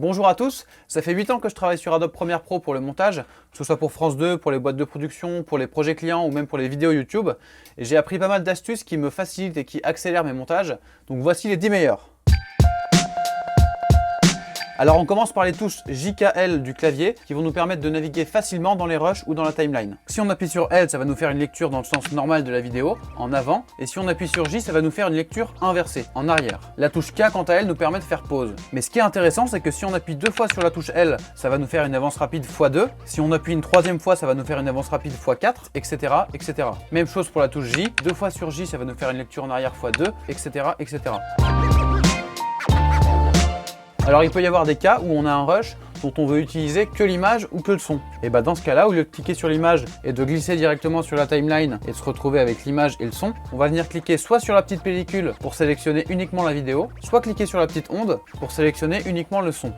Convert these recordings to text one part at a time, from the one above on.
Bonjour à tous, ça fait 8 ans que je travaille sur Adobe Premiere Pro pour le montage, que ce soit pour France 2, pour les boîtes de production, pour les projets clients ou même pour les vidéos YouTube. Et j'ai appris pas mal d'astuces qui me facilitent et qui accélèrent mes montages, donc voici les 10 meilleurs. Alors on commence par les touches JKL du clavier qui vont nous permettre de naviguer facilement dans les rushs ou dans la timeline. Si on appuie sur L, ça va nous faire une lecture dans le sens normal de la vidéo, en avant, et si on appuie sur J, ça va nous faire une lecture inversée, en arrière. La touche K, quant à elle, nous permet de faire pause. Mais ce qui est intéressant, c'est que si on appuie 2 fois sur la touche L, ça va nous faire une avance rapide x2. Si on appuie une 3e fois, ça va nous faire une avance rapide x4, etc., etc. Même chose pour la touche J, 2 fois sur J, ça va nous faire une lecture en arrière x2, etc., etc. Alors il peut y avoir des cas où on a un rush dont on veut utiliser que l'image ou que le son. Et dans ce cas-là, au lieu de cliquer sur l'image et de glisser directement sur la timeline et de se retrouver avec l'image et le son, on va venir cliquer soit sur la petite pellicule pour sélectionner uniquement la vidéo, soit cliquer sur la petite onde pour sélectionner uniquement le son.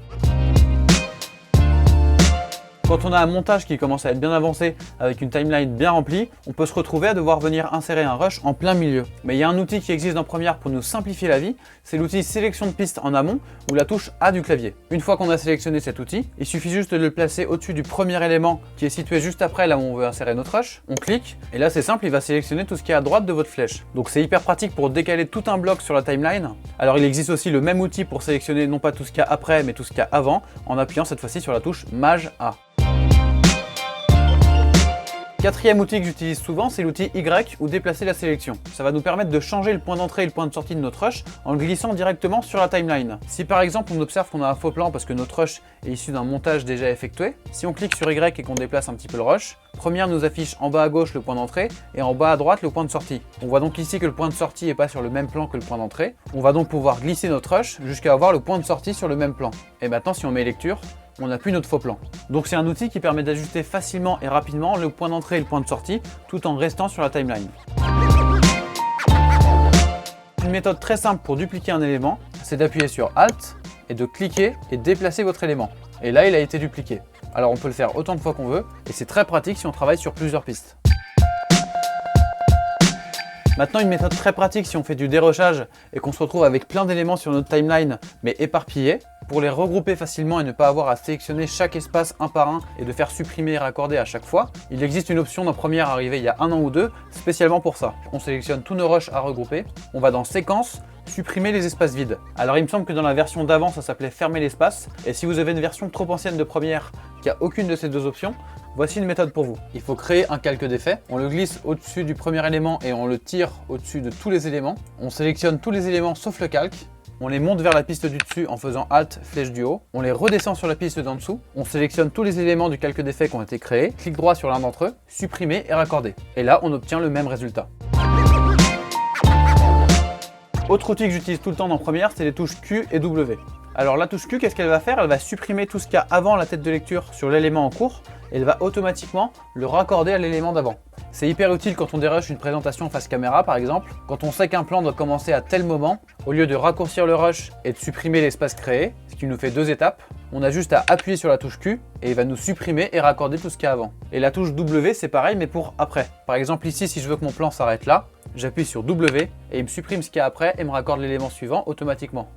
Quand on a un montage qui commence à être bien avancé, avec une timeline bien remplie, on peut se retrouver à devoir venir insérer un rush en plein milieu. Mais il y a un outil qui existe dans Premiere pour nous simplifier la vie, c'est l'outil sélection de pistes en amont ou la touche A du clavier. Une fois qu'on a sélectionné cet outil, il suffit juste de le placer au-dessus du premier élément qui est situé juste après là où on veut insérer notre rush. On clique et là c'est simple, il va sélectionner tout ce qui est à droite de votre flèche. Donc c'est hyper pratique pour décaler tout un bloc sur la timeline. Alors il existe aussi le même outil pour sélectionner non pas tout ce qu'il y a après mais tout ce qu'il y a avant en appuyant cette fois-ci sur la touche Maj A. Quatrième outil que j'utilise souvent, c'est l'outil Y ou déplacer la sélection. Ça va nous permettre de changer le point d'entrée et le point de sortie de notre rush en le glissant directement sur la timeline. Si par exemple on observe qu'on a un faux plan parce que notre rush est issu d'un montage déjà effectué, si on clique sur Y et qu'on déplace un petit peu le rush, Premiere nous affiche en bas à gauche le point d'entrée et en bas à droite le point de sortie. On voit donc ici que le point de sortie n'est pas sur le même plan que le point d'entrée. On va donc pouvoir glisser notre rush jusqu'à avoir le point de sortie sur le même plan. Et maintenant si on met lecture, on n'a plus notre faux plan. Donc c'est un outil qui permet d'ajuster facilement et rapidement le point d'entrée et le point de sortie tout en restant sur la timeline. Une méthode très simple pour dupliquer un élément, c'est d'appuyer sur Alt et de cliquer et déplacer votre élément. Et là il a été dupliqué. Alors on peut le faire autant de fois qu'on veut et c'est très pratique si on travaille sur plusieurs pistes. Maintenant, une méthode très pratique si on fait du dérochage et qu'on se retrouve avec plein d'éléments sur notre timeline mais éparpillés, pour les regrouper facilement et ne pas avoir à sélectionner chaque espace un par un et de faire supprimer et raccorder à chaque fois, il existe une option dans Premiere arrivée il y a 1 an ou 2 spécialement pour ça. On sélectionne tous nos rushs à regrouper, on va dans Séquence, supprimer les espaces vides. Alors il me semble que dans la version d'avant ça s'appelait fermer l'espace et si vous avez une version trop ancienne de Premiere qui a aucune de ces deux options, voici une méthode pour vous. Il faut créer un calque d'effet. On le glisse au-dessus du premier élément et on le tire au-dessus de tous les éléments. On sélectionne tous les éléments sauf le calque. On les monte vers la piste du dessus en faisant Alt, flèche du haut. On les redescend sur la piste d'en dessous. On sélectionne tous les éléments du calque d'effet qui ont été créés. Clic droit sur l'un d'entre eux, supprimer et raccorder. Et là, on obtient le même résultat. Autre outil que j'utilise tout le temps dans Premiere, c'est les touches Q et W. Alors la touche Q, qu'est-ce qu'elle va faire? Elle va supprimer tout ce qu'il y a avant la tête de lecture sur l'élément en cours et elle va automatiquement le raccorder à l'élément d'avant. C'est hyper utile quand on dérush une présentation face caméra par exemple. Quand on sait qu'un plan doit commencer à tel moment, au lieu de raccourcir le rush et de supprimer l'espace créé, ce qui nous fait 2 étapes, on a juste à appuyer sur la touche Q et il va nous supprimer et raccorder tout ce qu'il y a avant. Et la touche W c'est pareil mais pour après. Par exemple ici si je veux que mon plan s'arrête là, j'appuie sur W et il me supprime ce qu'il y a après et me raccorde l'élément suivant automatiquement.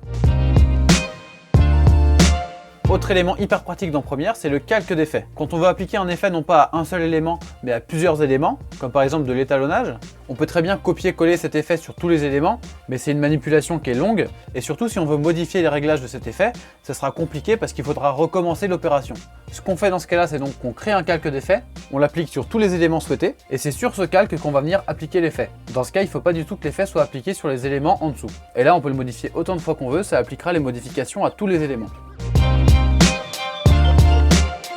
Autre élément hyper pratique dans Premiere, c'est le calque d'effet. Quand on veut appliquer un effet non pas à un seul élément, mais à plusieurs éléments, comme par exemple de l'étalonnage, on peut très bien copier-coller cet effet sur tous les éléments, mais c'est une manipulation qui est longue, et surtout si on veut modifier les réglages de cet effet, ça sera compliqué parce qu'il faudra recommencer l'opération. Ce qu'on fait dans ce cas-là, c'est donc qu'on crée un calque d'effet, on l'applique sur tous les éléments souhaités, et c'est sur ce calque qu'on va venir appliquer l'effet. Dans ce cas, il ne faut pas du tout que l'effet soit appliqué sur les éléments en dessous. Et là, on peut le modifier autant de fois qu'on veut, ça appliquera les modifications à tous les éléments.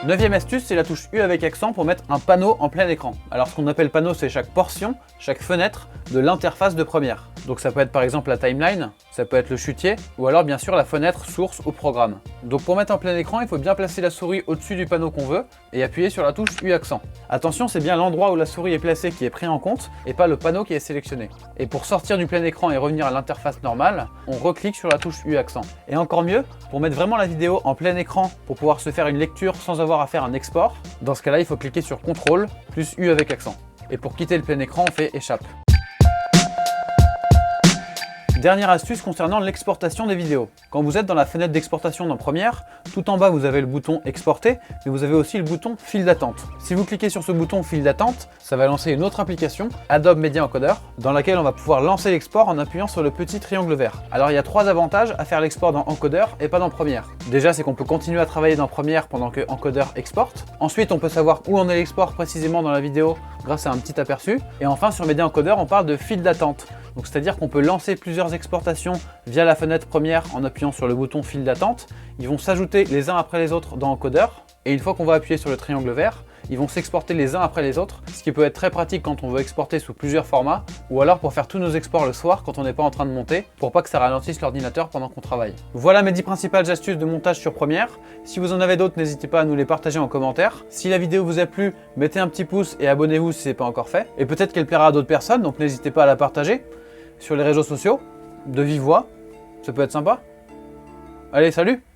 9e astuce, c'est la touche U avec accent pour mettre un panneau en plein écran. Alors ce qu'on appelle panneau, c'est chaque portion, chaque fenêtre de l'interface de Premiere. Donc ça peut être par exemple la timeline, ça peut être le chutier, ou alors bien sûr la fenêtre source au programme. Donc pour mettre en plein écran, il faut bien placer la souris au-dessus du panneau qu'on veut et appuyer sur la touche U accent. Attention, c'est bien l'endroit où la souris est placée qui est pris en compte et pas le panneau qui est sélectionné. Et pour sortir du plein écran et revenir à l'interface normale, on reclique sur la touche U accent. Et encore mieux, pour mettre vraiment la vidéo en plein écran pour pouvoir se faire une lecture sans avoir à faire un export, dans ce cas-là, il faut cliquer sur CTRL plus U avec accent. Et pour quitter le plein écran, on fait échappe. Dernière astuce concernant l'exportation des vidéos. Quand vous êtes dans la fenêtre d'exportation dans Premiere, tout en bas vous avez le bouton exporter, mais vous avez aussi le bouton file d'attente. Si vous cliquez sur ce bouton file d'attente, ça va lancer une autre application, Adobe Media Encoder, dans laquelle on va pouvoir lancer l'export en appuyant sur le petit triangle vert. Alors il y a 3 avantages à faire l'export dans Encoder et pas dans Premiere. Déjà, c'est qu'on peut continuer à travailler dans Premiere pendant que Encoder exporte. Ensuite, on peut savoir où en est l'export précisément dans la vidéo grâce à un petit aperçu. Et enfin, sur Media Encoder, on parle de file d'attente. Donc c'est-à-dire qu'on peut lancer plusieurs exportations via la fenêtre Premiere en appuyant sur le bouton file d'attente. Ils vont s'ajouter les uns après les autres dans Encoder. Et une fois qu'on va appuyer sur le triangle vert, ils vont s'exporter les uns après les autres, ce qui peut être très pratique quand on veut exporter sous plusieurs formats, ou alors pour faire tous nos exports le soir quand on n'est pas en train de monter, pour pas que ça ralentisse l'ordinateur pendant qu'on travaille. Voilà mes 10 principales astuces de montage sur Premiere. Si vous en avez d'autres, n'hésitez pas à nous les partager en commentaire. Si la vidéo vous a plu, mettez un petit pouce et abonnez-vous si ce n'est pas encore fait. Et peut-être qu'elle plaira à d'autres personnes, donc n'hésitez pas à la partager sur les réseaux sociaux, de vive voix, ça peut être sympa. Allez, salut!